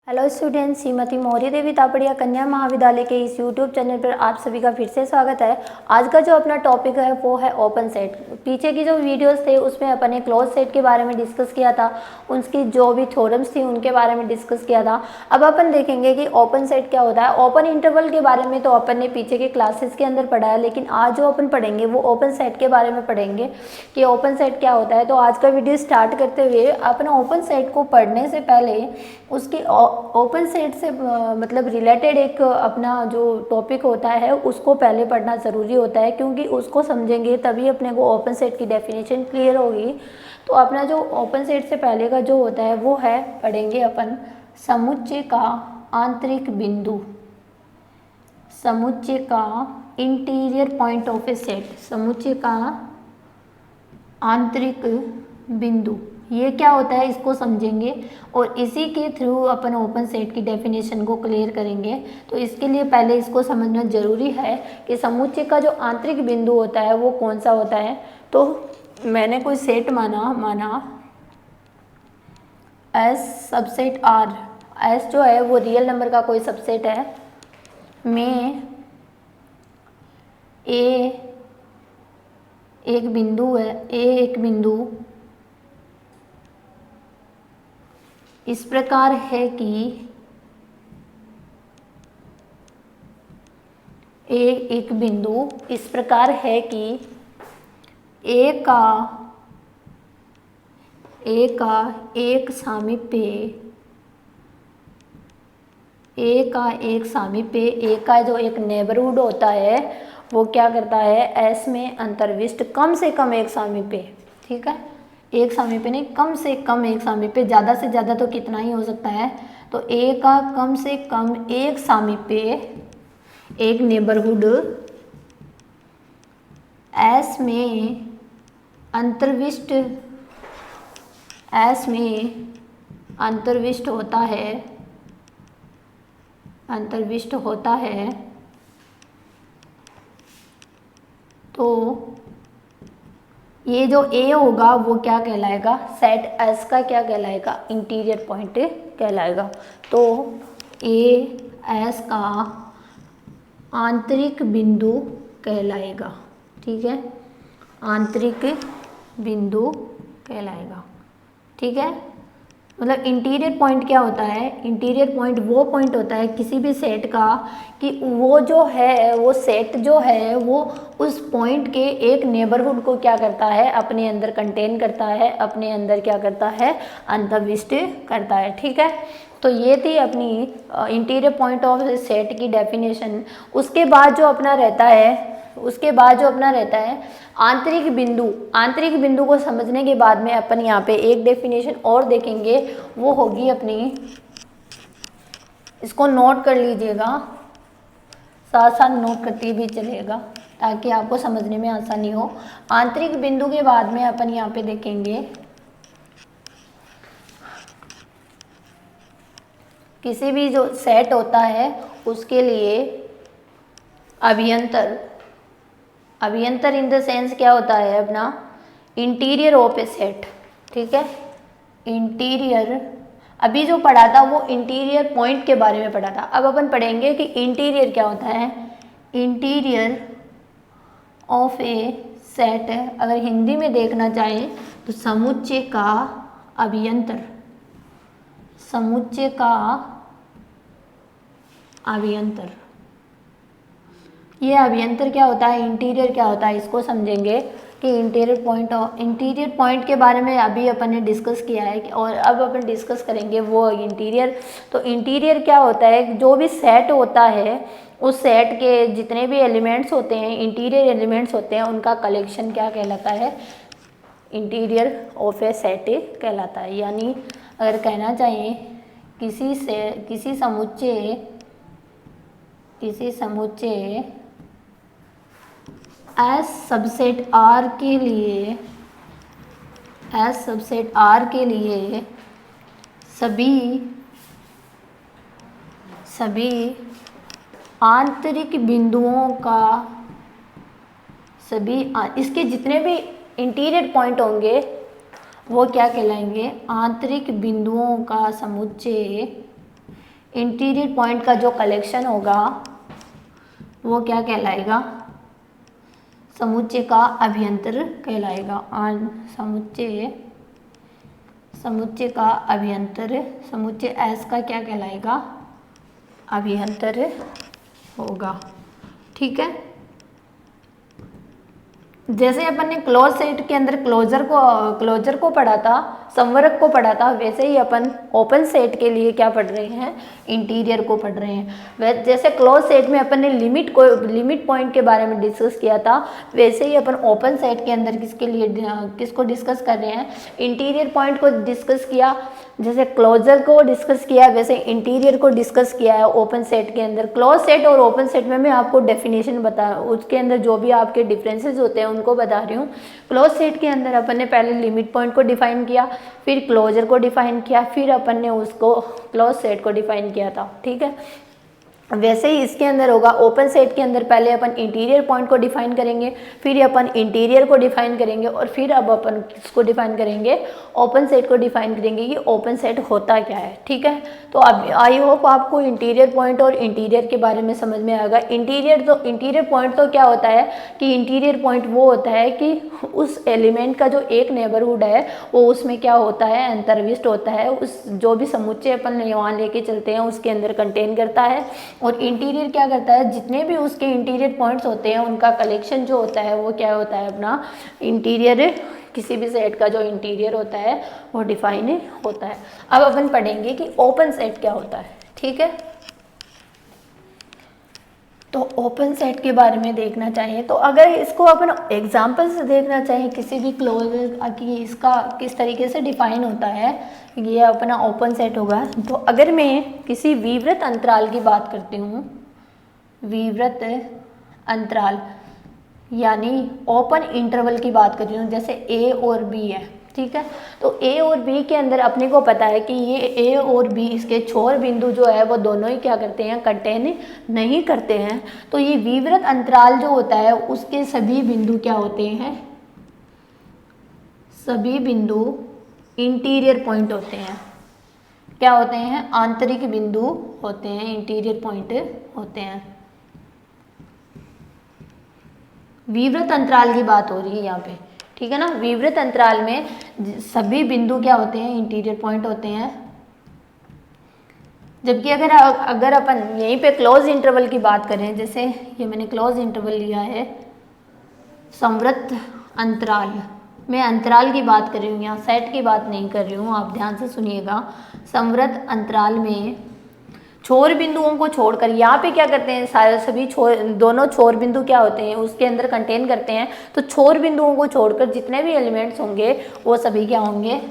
Hello students, Shrimati Maurya देवी तापड़िया कन्या महाविद्यालय के इस यूट्यूब चैनल पर आप सभी का फिर से स्वागत है। आज का जो अपना टॉपिक है वो है ओपन सेट। पीछे की जो वीडियोस थे उसमें अपन ने क्लोज सेट के बारे में डिस्कस किया था, उसकी जो भी थ्योरम्स थी उनके बारे में डिस्कस किया था। अब अपन देखेंगे कि ओपन सेट क्या होता है। ओपन इंटरवल के बारे में तो अपन ने पीछे के क्लासेस के अंदर पढ़ा है, लेकिन आज जो अपन पढ़ेंगे वो ओपन सेट के बारे में पढ़ेंगे कि ओपन सेट क्या होता है। तो आज का वीडियो स्टार्ट करते हुए अपना ओपन सेट को पढ़ने से पहले उसकी ओपन सेट से मतलब रिलेटेड एक अपना जो टॉपिक होता है उसको पहले पढ़ना ज़रूरी होता है, क्योंकि उसको समझेंगे तभी अपने को ओपन सेट की डेफिनेशन क्लियर होगी। तो अपना जो ओपन सेट से पहले का जो होता है वो है, पढ़ेंगे अपन समुच्चय का आंतरिक बिंदु। समुच्चय का interior point of A set, समुच्चय का आंतरिक बिंदु, ये क्या होता है इसको समझेंगे और इसी के थ्रू अपन ओपन सेट की डेफिनेशन को क्लियर करेंगे। तो इसके लिए पहले इसको समझना जरूरी है कि समुच्चय का जो आंतरिक बिंदु होता है वो कौन सा होता है। तो मैंने कोई सेट माना एस सबसेट आर। एस जो है वो रियल नंबर का कोई सबसेट है, में ए एक बिंदु है, ए एक बिंदु इस प्रकार है कि एक बिंदु इस प्रकार है कि ए का एक सामीप्य, ए का एक सामीप्य, ए का जो एक नेबरहुड होता है वो क्या करता है, एस में अंतर्विष्ट कम से कम एक सामीप्य। ठीक है, एक सामीप्य नहीं, कम से कम एक सामीप्य, ज़्यादा से ज़्यादा तो कितना ही हो सकता है। तो ए का कम से कम एक सामीप्य, एक नेबरहुड एस में अंतर्विष्ट, एस में अंतर्विष्ट होता है, अंतर्विष्ट होता है। तो ये जो ए होगा वो क्या कहलाएगा, सेट एस का क्या कहलाएगा, इंटीरियर पॉइंट कहलाएगा। तो ए एस का आंतरिक बिंदु कहलाएगा। ठीक है, आंतरिक बिंदु कहलाएगा। ठीक है, मतलब इंटीरियर पॉइंट क्या होता है, इंटीरियर पॉइंट वो पॉइंट होता है किसी भी सेट का कि वो जो है, वो सेट जो है वो उस पॉइंट के एक नेबरहुड को क्या करता है, अपने अंदर कंटेन करता है, अपने अंदर क्या करता है, अंतर्विष्ट करता है। ठीक है, तो ये थी अपनी इंटीरियर पॉइंट ऑफ सेट की डेफिनेशन। उसके बाद जो अपना रहता है, उसके बाद जो अपना रहता है आंतरिक बिंदु। आंतरिक बिंदु को समझने के बाद में अपन यहाँ पे एक डेफिनेशन और देखेंगे, वो होगी अपनी, इसको नोट कर लीजिएगा, साथ साथ नोट करते भी चलेगा ताकि आपको समझने में आसानी हो। आंतरिक बिंदु के बाद में अपन यहाँ पे देखेंगे किसी भी जो सेट होता है उसके लिए अभियंतर, अभियंतर इन द सेंस क्या होता है अपना, इंटीरियर ऑफ ए सेट। ठीक है, इंटीरियर, अभी जो पढ़ा था वो इंटीरियर पॉइंट के बारे में पढ़ा था। अब अपन पढ़ेंगे कि इंटीरियर क्या होता है। इंटीरियर ऑफ ए सेट, अगर हिंदी में देखना चाहें तो समुच्चय का अभियंतर, समुच्चय का अभियंतर। ये अभियंतर क्या होता है, इंटीरियर क्या होता है, इसको समझेंगे कि इंटीरियर पॉइंट, इंटीरियर पॉइंट के बारे में अभी अपन ने डिस्कस किया है और अब अपन डिस्कस करेंगे वो इंटीरियर। तो इंटीरियर क्या होता है, जो भी सेट होता है उस सेट के जितने भी एलिमेंट्स होते हैं, इंटीरियर एलिमेंट्स होते हैं, उनका कलेक्शन क्या कहलाता है, इंटीरियर ऑफ ए सेट कहलाता है। यानी अगर कहना चाहिए किसी समुच्चय एस सबसेट आर के लिए, एस सबसेट आर के लिए सभी आंतरिक बिंदुओं का, इसके जितने भी इंटीरियर पॉइंट होंगे वो क्या कहलाएंगे, आंतरिक बिंदुओं का समुच्चय इंटीरियर पॉइंट का जो कलेक्शन होगा वो क्या कहलाएगा, समुच्चय का अभ्यंतर कहलाएगा। समुच्चय का अभ्यंतर, समुच्चय एस का क्या कहलाएगा, अभ्यंतर होगा। ठीक है, जैसे अपन ने क्लोज सेट के अंदर क्लोजर को पढ़ा था, संवरक को पढ़ा था, वैसे ही अपन ओपन सेट के लिए क्या पढ़ रहे हैं, इंटीरियर को पढ़ रहे हैं। जैसे क्लोज सेट में अपन ने लिमिट पॉइंट के बारे में डिस्कस किया था, वैसे ही अपन ओपन सेट के अंदर किसको डिस्कस कर रहे हैं, इंटीरियर पॉइंट को डिस्कस किया। जैसे क्लोजर को डिस्कस किया वैसे इंटीरियर को डिस्कस किया है ओपन सेट के अंदर। क्लोज सेट और ओपन सेट में मैं आपको डेफिनेशन उसके अंदर जो भी आपके डिफरेंसेस होते हैं उनको बता रही हूँ। क्लोज सेट के अंदर अपन ने पहले लिमिट पॉइंट को डिफाइन किया, फिर क्लोजर को डिफाइन किया, फिर अपन ने उसको क्लोज सेट को डिफाइन किया था। ठीक है, वैसे ही इसके अंदर होगा। ओपन सेट के अंदर पहले अपन इंटीरियर पॉइंट को डिफाइन करेंगे, फिर अपन इंटीरियर को डिफाइन करेंगे, और फिर अब अपन किसको डिफाइन करेंगे, ओपन सेट को डिफाइन करेंगे कि ओपन सेट होता क्या है। ठीक है, तो अब आई होप आपको इंटीरियर पॉइंट और इंटीरियर के बारे में समझ में आएगा। इंटीरियर पॉइंट तो क्या होता है कि इंटीरियर पॉइंट वो होता है कि उस एलिमेंट का जो एक नेबरहुड है वो उसमें क्या होता है, अंतर्विष्ट होता है, उस जो भी समुच्चय अपन वहाँ लेके चलते हैं उसके अंदर कंटेन करता है। और इंटीरियर क्या करता है, जितने भी उसके इंटीरियर पॉइंट्स होते हैं उनका कलेक्शन जो होता है वो क्या होता है, अपना इंटीरियर, किसी भी सेट का जो इंटीरियर होता है वो डिफाइन होता है। अब अपन पढ़ेंगे कि ओपन सेट क्या होता है। ठीक है, तो ओपन सेट के बारे में देखना चाहिए तो अगर इसको अपन एग्जाम्पल से देखना चाहिए किसी भी क्लोजर कि इसका किस तरीके से डिफाइन होता है, ये अपना ओपन सेट होगा। तो अगर मैं किसी विवृत अंतराल की बात करती हूँ, विवृत अंतराल यानी ओपन इंटरवल की बात कर रही हूँ, जैसे ए और बी है। ठीक है, तो ए और बी के अंदर अपने को पता है कि ये ए और बी, इसके छोर बिंदु जो है वो दोनों ही क्या करते हैं, कंटेन नहीं करते हैं। तो ये विवृत अंतराल जो होता है उसके सभी बिंदु क्या होते हैं, सभी बिंदु इंटीरियर पॉइंट होते हैं। क्या होते हैं, आंतरिक बिंदु होते हैं, इंटीरियर पॉइंट होते हैं। विवृत अंतराल की बात हो रही है यहाँ पे। ठीक है ना, विवृत अंतराल में सभी बिंदु क्या होते हैं, इंटीरियर पॉइंट होते हैं। जबकि अगर अपन यहीं पे क्लोज इंटरवल की बात करें, जैसे ये मैंने क्लोज इंटरवल लिया है, संवृत अंतराल, मैं अंतराल की बात कर रही हूँ, यहाँ सेट की बात नहीं कर रही हूँ, आप ध्यान से सुनिएगा। संवृत अंतराल में छोर बिंदुओं को छोड़कर यहाँ पे क्या करते हैं, सारे सभी दोनों छोर बिंदु क्या होते हैं, उसके अंदर कंटेन करते हैं। तो छोर बिंदुओं को छोड़कर जितने भी एलिमेंट्स होंगे वो सभी क्या होंगे,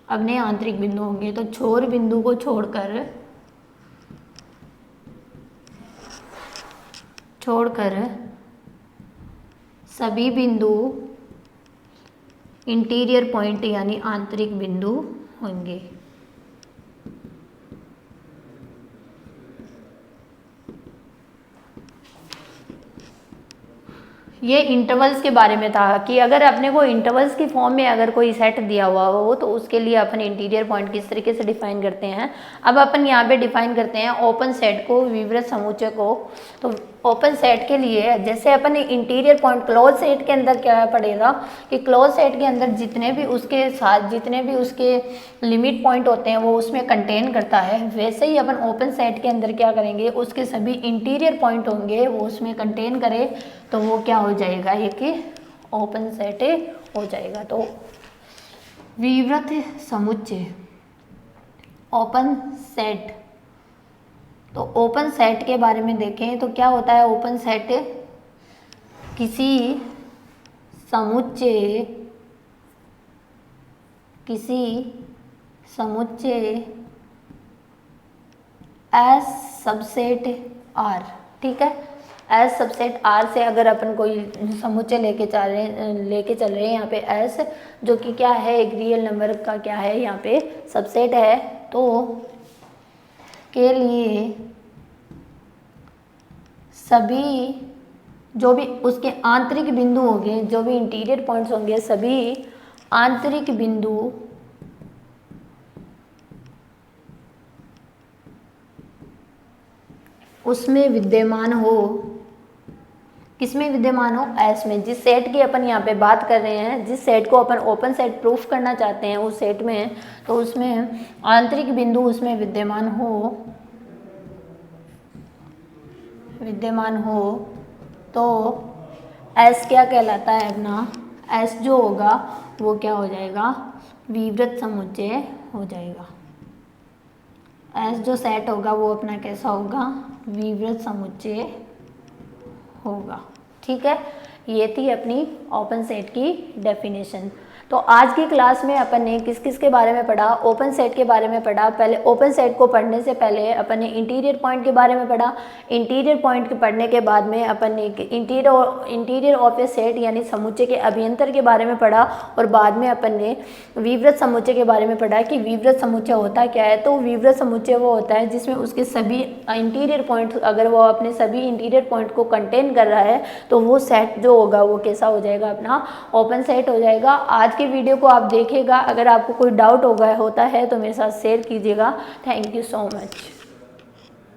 अपने आंतरिक बिंदु होंगे। तो छोर बिंदु को छोड़कर सभी बिंदु इंटीरियर पॉइंट यानी आंतरिक बिंदु होंगे। ये इंटरवल्स के बारे में था कि अगर अपने को इंटरवल्स की फॉर्म में अगर कोई सेट दिया हुआ हो तो उसके लिए अपन इंटीरियर पॉइंट किस तरीके से डिफाइन करते हैं। अब अपन यहाँ पे डिफाइन करते हैं ओपन सेट को, विवृत समुच्चय को। तो ओपन सेट के लिए जैसे अपन इंटीरियर पॉइंट क्लोज सेट के अंदर क्या पड़ेगा कि क्लोज सेट के अंदर जितने भी उसके लिमिट पॉइंट होते हैं वो उसमें कंटेन करता है, वैसे ही अपन ओपन सेट के अंदर क्या करेंगे, उसके सभी इंटीरियर पॉइंट होंगे वो उसमें कंटेन करे तो वो क्या हो जाएगा, ये कि ओपन सेट हो जाएगा। तो विवृत समुच्चय, ओपन सेट। तो ओपन सेट के बारे में देखें तो क्या होता है, ओपन सेट किसी समुच्चय एस सबसेट आर। ठीक है, एस सबसेट आर से अगर अपन कोई समुच्चय लेके चल रहे हैं यहाँ पे एस, जो कि क्या है, एक रियल नंबर का क्या है यहाँ पे सबसेट है, तो के लिए सभी जो भी उसके आंतरिक बिंदु होंगे, जो भी इंटीरियर पॉइंट्स होंगे, सभी आंतरिक बिंदु उसमें विद्यमान हो, किसमें विद्यमान हो, एस में। जिस सेट की अपन यहाँ पे बात कर रहे हैं, जिस सेट को अपन ओपन सेट प्रूफ करना चाहते हैं उस सेट में, तो उसमें आंतरिक बिंदु उसमें विद्यमान हो तो एस क्या कहलाता है अपना, एस जो होगा वो क्या हो जाएगा, विवृत समुच्चय हो जाएगा। एस जो सेट होगा वो अपना कैसा होगा, विवृत समुच्चय होगा। ठीक है, ये थी अपनी ओपन सेट की डेफिनेशन। तो आज की क्लास में अपन ने किस किस के बारे में पढ़ा, ओपन सेट के बारे में पढ़ा। पहले ओपन सेट को पढ़ने से पहले अपन ने इंटीरियर पॉइंट के बारे में पढ़ा। इंटीरियर पॉइंट के पढ़ने के बाद में अपन ने इंटीरियर ऑफ ए सेट यानी समुच्चय के अभ्यंतर के बारे में पढ़ा, और बाद में अपन ने विवृत समुच्चय के बारे में पढ़ा कि विवृत समुच्चय होता क्या है। तो विवृत समुच्चय वो होता है जिसमें उसके सभी इंटीरियर पॉइंट, अगर वो अपने सभी इंटीरियर पॉइंट को कंटेन कर रहा है तो वो सेट जो होगा वो कैसा हो जाएगा, अपना ओपन सेट हो जाएगा। आज के वीडियो को आप देखिएगा, अगर आपको कोई डाउट होता है तो मेरे साथ शेयर कीजिएगा। Thank you so much.